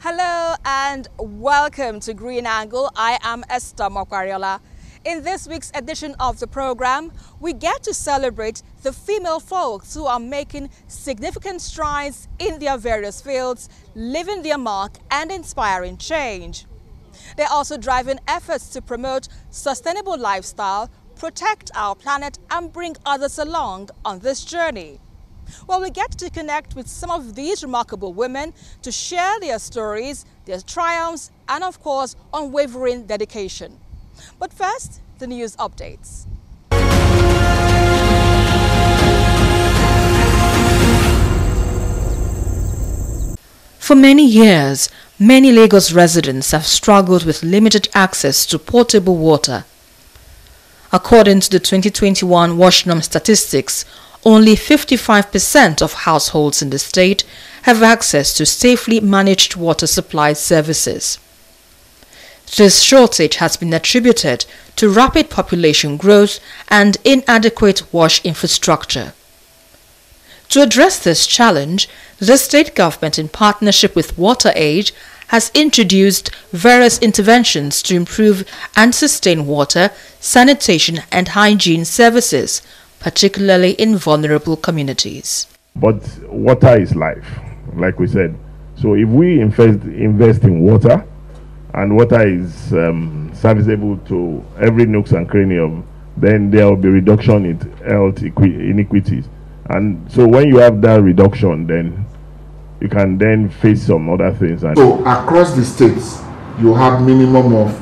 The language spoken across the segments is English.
Hello and welcome to Green Angle. I am Esther Mokwariola. In this week's edition of the program, we get to celebrate the female folks who are making significant strides in their various fields, leaving their mark and inspiring change. They're also driving efforts to promote sustainable lifestyle, protect our planet and bring others along on this journey. Well, we get to connect with some of these remarkable women to share their stories, their triumphs, and of course, unwavering dedication. But first, the news updates. For many years, many Lagos residents have struggled with limited access to potable water. According to the 2021 WashNum statistics, only 55% of households in the state have access to safely managed water supply services. This shortage has been attributed to rapid population growth and inadequate wash infrastructure. To address this challenge, the state government, in partnership with WaterAid, has introduced various interventions to improve and sustain water, sanitation and hygiene services, particularly in vulnerable communities. But water is life, like we said. So if we invest in water, and water is serviceable to every nooks and cranny, then there will be reduction in health inequities. And so when you have that reduction, then you can then face some other things. So across the states, you have minimum of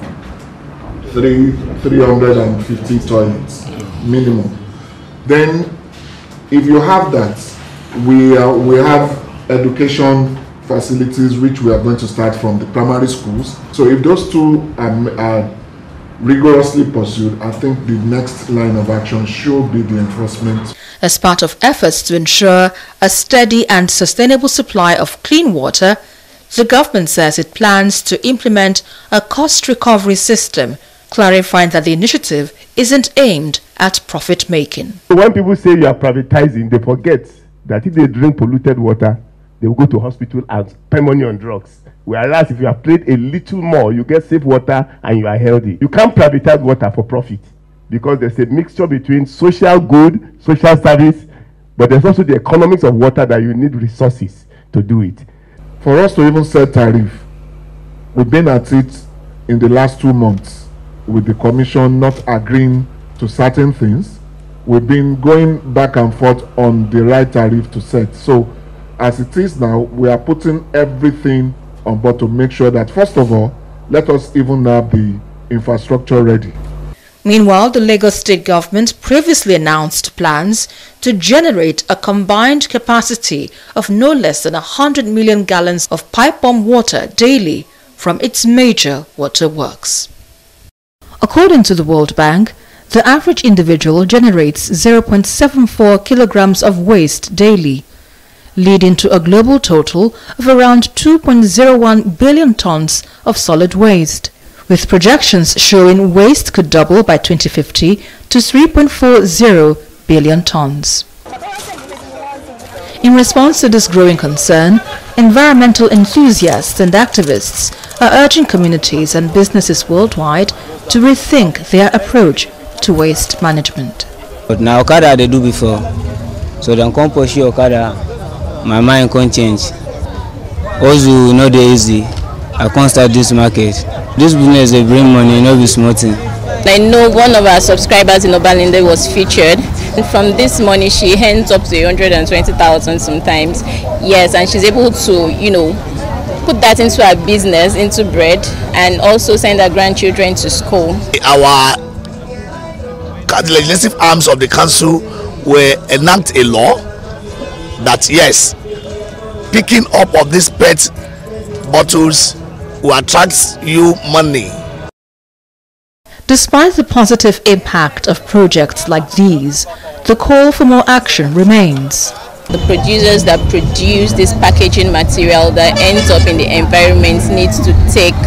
350 toilets, minimum. Then, if you have that, we have education facilities which we are going to start from the primary schools. So if those two are rigorously pursued, I think the next line of action should be the enforcement. As part of efforts to ensure a steady and sustainable supply of clean water, the government says it plans to implement a cost recovery system, clarifying that the initiative isn't aimed at profit making. When people say you are privatizing, they forget that if they drink polluted water, they will go to hospital and spend money on drugs. Whereas if you have played a little more, you get safe water and you are healthy. You can't privatize water for profit because there's a mixture between social good, social service, but there's also the economics of water that you need resources to do it. For us to even set tariff, we've been at it in the last 2 months with the commission not agreeing to certain things. We've been going back and forth on the right tariff to set. So as it is now, we are putting everything on board to make sure that, first of all, let us even have the infrastructure ready. Meanwhile, the Lagos state government previously announced plans to generate a combined capacity of no less than 100 million gallons of pipe-bomb water daily from its major waterworks. According to the World Bank, the average individual generates 0.74 kilograms of waste daily, leading to a global total of around 2.01 billion tons of solid waste, with projections showing waste could double by 2050 to 3.40 billion tons. In response to this growing concern, environmental enthusiasts and activists are urging communities and businesses worldwide to rethink their approach to waste management. But now Okada they do before, so then come pursue Okada, my mind can't change. Also, not easy. I can't start this market. This business they bring money, not be smarting. I know one of our subscribers in Obalinde was featured, and from this money she earns up to 120,000 sometimes. Yes, and she's able to, put that into her business, into bread, and also send her grandchildren to school. The legislative arms of the council will enact a law that yes, picking up of these PET bottles will attract you money. Despite the positive impact of projects like these, the call for more action remains. The producers that produce this packaging material that ends up in the environment needs to take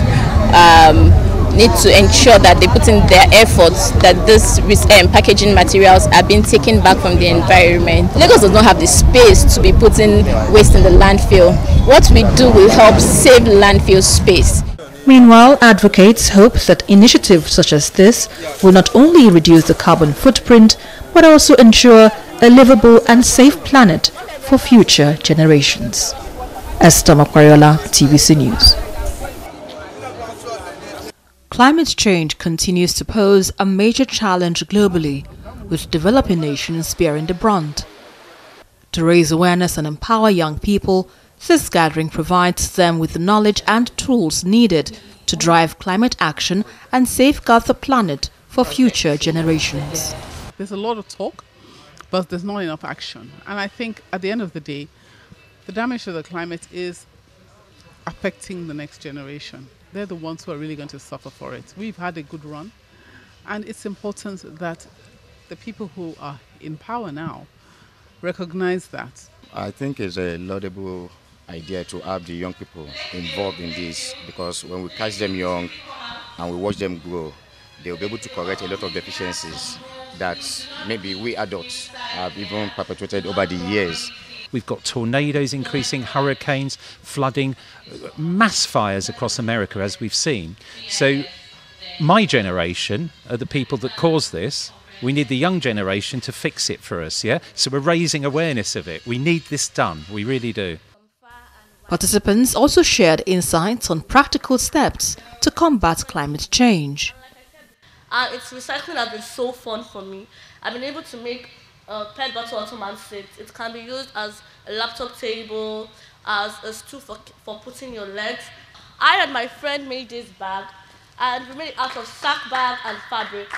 need to ensure that they put in their efforts that these packaging materials are being taken back from the environment. Lagos does not have the space to be putting waste in the landfill. What we do will help save landfill space. Meanwhile, advocates hope that initiatives such as this will not only reduce the carbon footprint, but also ensure a livable and safe planet for future generations. Esther Makwariola, TVC News. Climate change continues to pose a major challenge globally, with developing nations bearing the brunt. To raise awareness and empower young people, this gathering provides them with the knowledge and tools needed to drive climate action and safeguard the planet for future generations. There's a lot of talk, but there's not enough action. And I think at the end of the day, the damage to the climate is affecting the next generation. They're the ones who are really going to suffer for it. We've had a good run, and it's important that the people who are in power now recognize that. I think it's a laudable idea to have the young people involved in this, because when we catch them young and we watch them grow, they'll be able to correct a lot of deficiencies that maybe we adults have even perpetuated over the years. We've got tornadoes increasing, hurricanes, flooding, mass fires across America, as we've seen. So my generation are the people that cause this. We need the young generation to fix it for us, yeah? So we're raising awareness of it. We need this done. We really do. Participants also shared insights on practical steps to combat climate change. Recycling has been so fun for me. I've been able to make a PET bottle ottoman set. It can be used as a laptop table, as a stool for putting your legs. I and my friend made this bag, and we made it out of sack bag and fabric.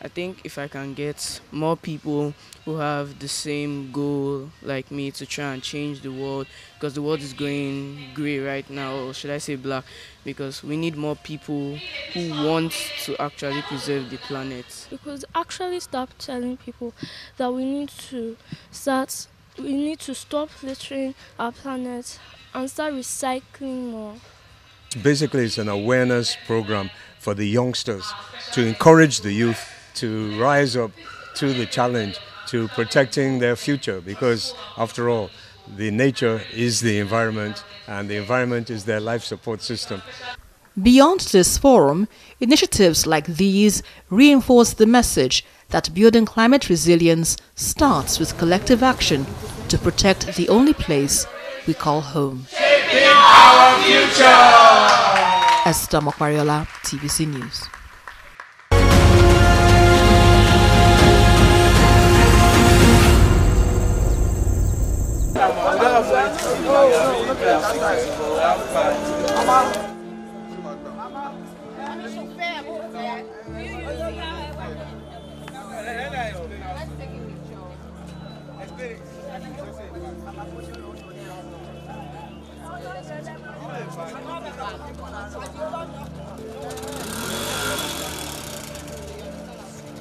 I think if I can get more people who have the same goal like me to try and change the world, because the world is going grey right now, or should I say black, because we need more people who want to actually preserve the planet. Because actually stop telling people that we need to stop littering our planet and start recycling more. Basically, it's an awareness program for the youngsters to encourage the youth to rise up to the challenge to protecting their future, because after all, the nature is the environment and the environment is their life support system. Beyond this forum, initiatives like these reinforce the message that building climate resilience starts with collective action to protect the only place we call home. Shaping our future! Esther Makwariola, TVC News.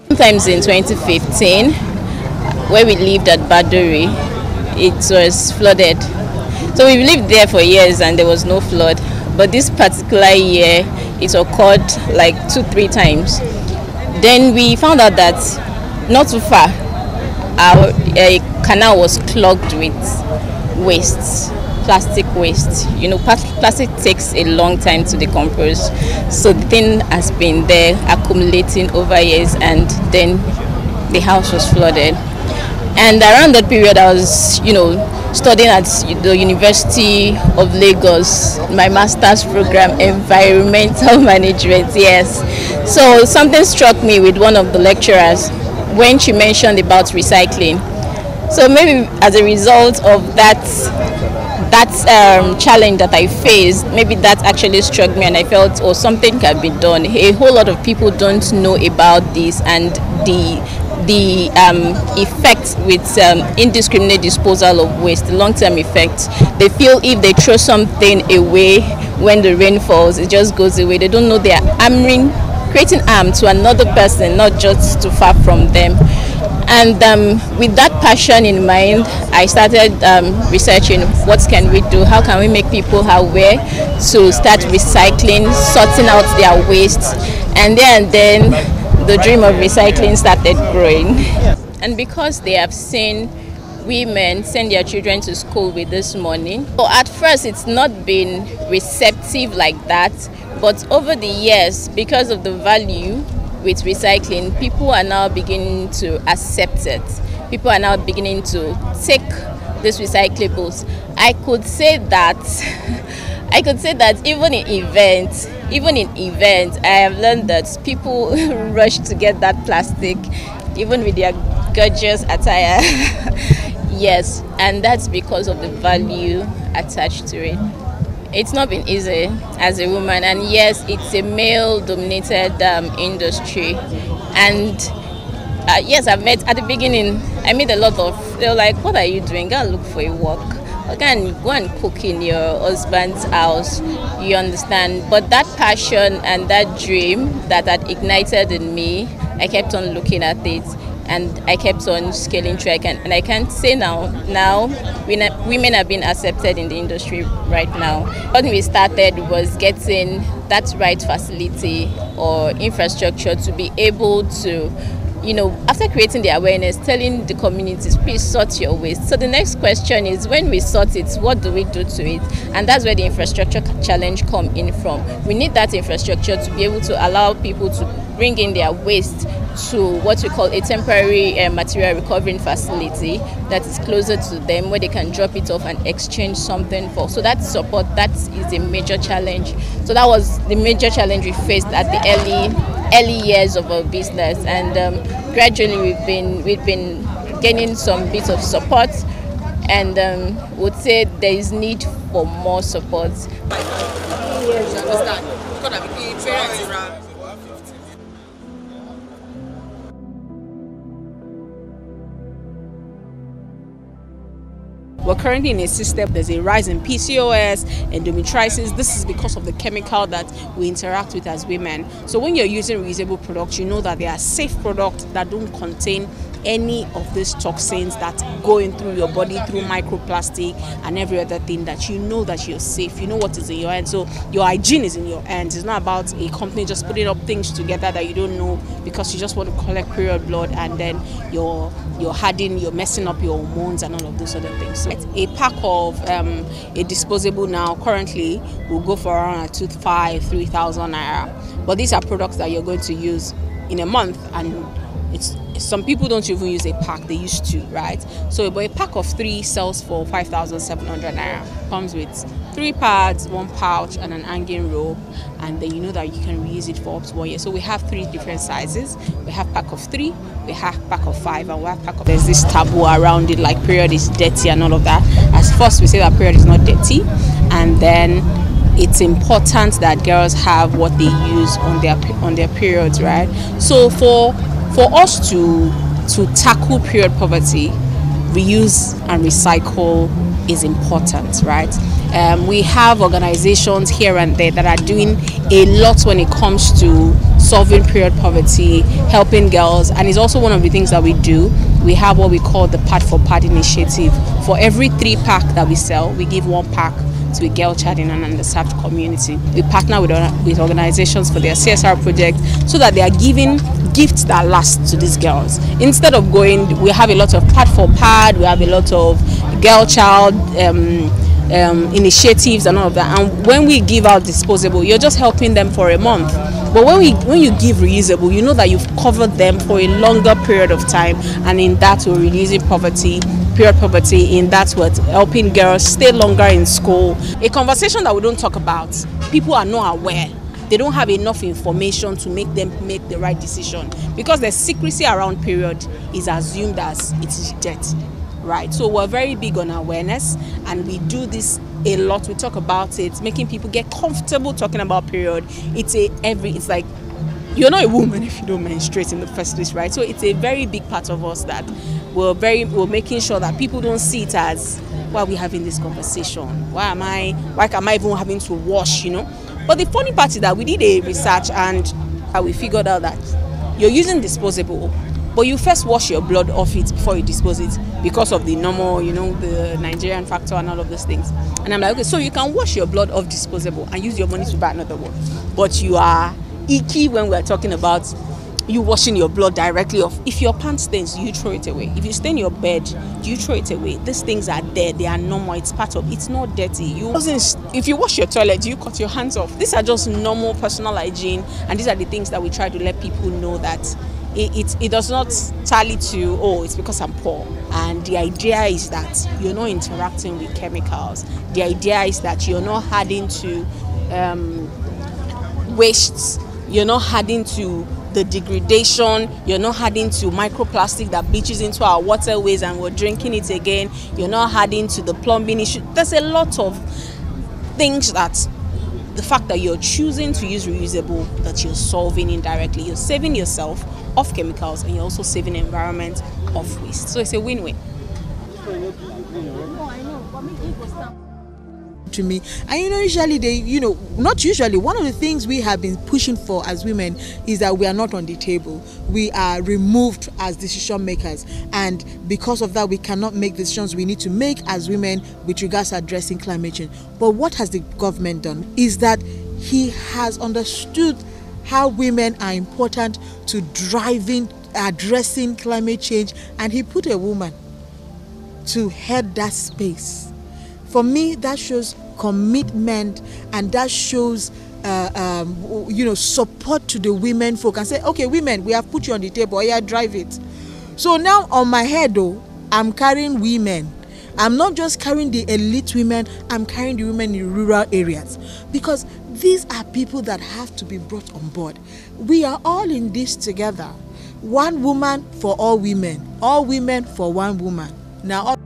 Sometimes in 2015, where we lived at Baduri, it was flooded. So we lived there for years and there was no flood. But this particular year, it occurred like 2-3 times. Then we found out that not too far, our canal was clogged with waste, plastic waste. You know, plastic takes a long time to decompose. So the thing has been there accumulating over years, and then the house was flooded. And around that period, I was, studying at the University of Lagos, my master's program, environmental management, yes. So something struck me with one of the lecturers when she mentioned about recycling. So maybe as a result of that challenge that I faced, maybe that actually struck me, and I felt, oh, something can be done. A whole lot of people don't know about this, and the effect with indiscriminate disposal of waste, the long-term effect. They feel if they throw something away when the rain falls, it just goes away. They don't know they are creating harm to another person, not just too far from them. And with that passion in mind, I started researching what can we do, how can we make people aware to start recycling, sorting out their waste, And then the dream of recycling started growing. And because they have seen women send their children to school with this money, so at first it's not been receptive like that, but over the years, because of the value with recycling, people are now beginning to accept it. People are now beginning to take these recyclables. I could say that even in events, I have learned that people rush to get that plastic, even with their gorgeous attire. Yes, and that's because of the value attached to it. It's not been easy as a woman, and yes, it's a male-dominated industry. And yes, at the beginning, I made a lot of, they were like, what are you doing? Go and look for a work. Go and cook in your husband's house, you understand? But that passion and that dream that had ignited in me, I kept on looking at it. And I kept on scaling through. I can say now women are being accepted in the industry right now. What we started was getting that right facility or infrastructure to be able to, after creating the awareness, telling the communities, please sort your waste. So the next question is, when we sort it, what do we do to it? And that's where the infrastructure challenge come in from. We need that infrastructure to be able to allow people to bring in their waste to what we call a temporary material recovering facility that is closer to them, where they can drop it off and exchange something for. So that support, that is a major challenge. So that was the major challenge we faced at the early years of our business, and gradually we've been gaining some bits of support, and would say there is need for more support. We're currently in a system, there's a rise in PCOS, endometriosis. This is because of the chemical that we interact with as women. So when you're using reusable products, you know that they are safe products that don't contain any of these toxins that go in through your body through microplastic and every other thing, that you know that you're safe. You know what is in your hands. So your hygiene is in your hands. It's not about a company just putting up things together that you don't know because you just want to collect period blood, and then you're messing up your hormones and all of those other things. So a pack of a disposable now currently will go for around 3,000 naira. But these are products that you're going to use in a month, and some people don't even use a pack, they used to, right? So but a pack of 3 sells for 5,700 naira. Comes with 3 pads, 1 pouch, and an hanging rope, and then you know that you can reuse it for up to 1 year. So we have 3 different sizes. We have pack of 3, we have pack of 5, and we have pack of. There's this taboo around it, like period is dirty and all of that. As first we say that period is not dirty, and then it's important that girls have what they use on their periods, right? So for us to tackle period poverty, reuse and recycle is important, right? We have organizations here and there that are doing a lot when it comes to solving period poverty, helping girls, and it's also one of the things that we do. We have what we call the Pad for Pad initiative. For every 3 pack that we sell, we give 1 pack to a girl child in an underserved community. We partner with organizations for their CSR project so that they are giving gifts that last to these girls. Instead of going, we have a lot of Pad for Pad, we have a lot of girl child initiatives and all of that. And when we give out disposable, you're just helping them for a month. But when you give reusable, you know that you've covered them for a longer period of time, and in that we're reducing poverty, period poverty, in that we're helping girls stay longer in school. A conversation that we don't talk about, people are not aware. They don't have enough information to make them make the right decision, because the secrecy around period is assumed as it is death, right? So we're very big on awareness, and we do this a lot. We talk about it, making people get comfortable talking about period. It's like you're not a woman if you don't menstruate in the first place, right? So it's a very big part of us that we're making sure that people don't see it as, why are we having this conversation? Why am I even having to wash, But the funny part is that we did a research, and we figured out that you're using disposable, but you first wash your blood off it before you dispose it, because of the normal, the Nigerian factor and all of those things. And I'm like, okay, so you can wash your blood off disposable and use your money to buy another one, but you are icky when we're talking about you washing your blood directly off. If your pants stains, you throw it away. If you stain your bed, you throw it away. These things are there. They are normal. It's part of. It's not dirty. If you wash your toilet, you cut your hands off. These are just normal personal hygiene, and these are the things that we try to let people know that it does not tally to, oh, it's because I'm poor. And the idea is that you're not interacting with chemicals. The idea is that you're not adding to wastes. You're not adding to the degradation. You're not adding to microplastic that bleaches into our waterways and we're drinking it again. You're not adding to the plumbing issue. There's a lot of things that the fact that you're choosing to use reusable, that you're solving indirectly. You're saving yourself of chemicals and you're also saving the environment of waste. So it's a win-win. To me, and usually not usually, one of the things we have been pushing for as women is that we are not on the table. We are removed as decision makers, and because of that we cannot make decisions we need to make as women with regards to addressing climate change. But what has the government done is that he has understood how women are important to addressing climate change, and he put a woman to head that space. For me, that shows commitment, and that shows support to the women folk, and say, okay, women, we have put you on the table, yeah, drive it. So now on my head though, I'm carrying women. I'm not just carrying the elite women, I'm carrying the women in rural areas, because these are people that have to be brought on board. We are all in this together. One woman for all women for one woman. Now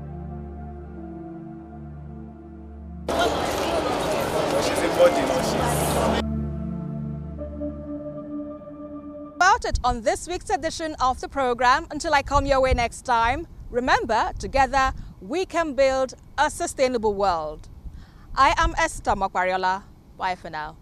about it on this week's edition of the program. Until I come your way next time, remember, together we can build a sustainable world. I am Esther Makwariola. Bye for now.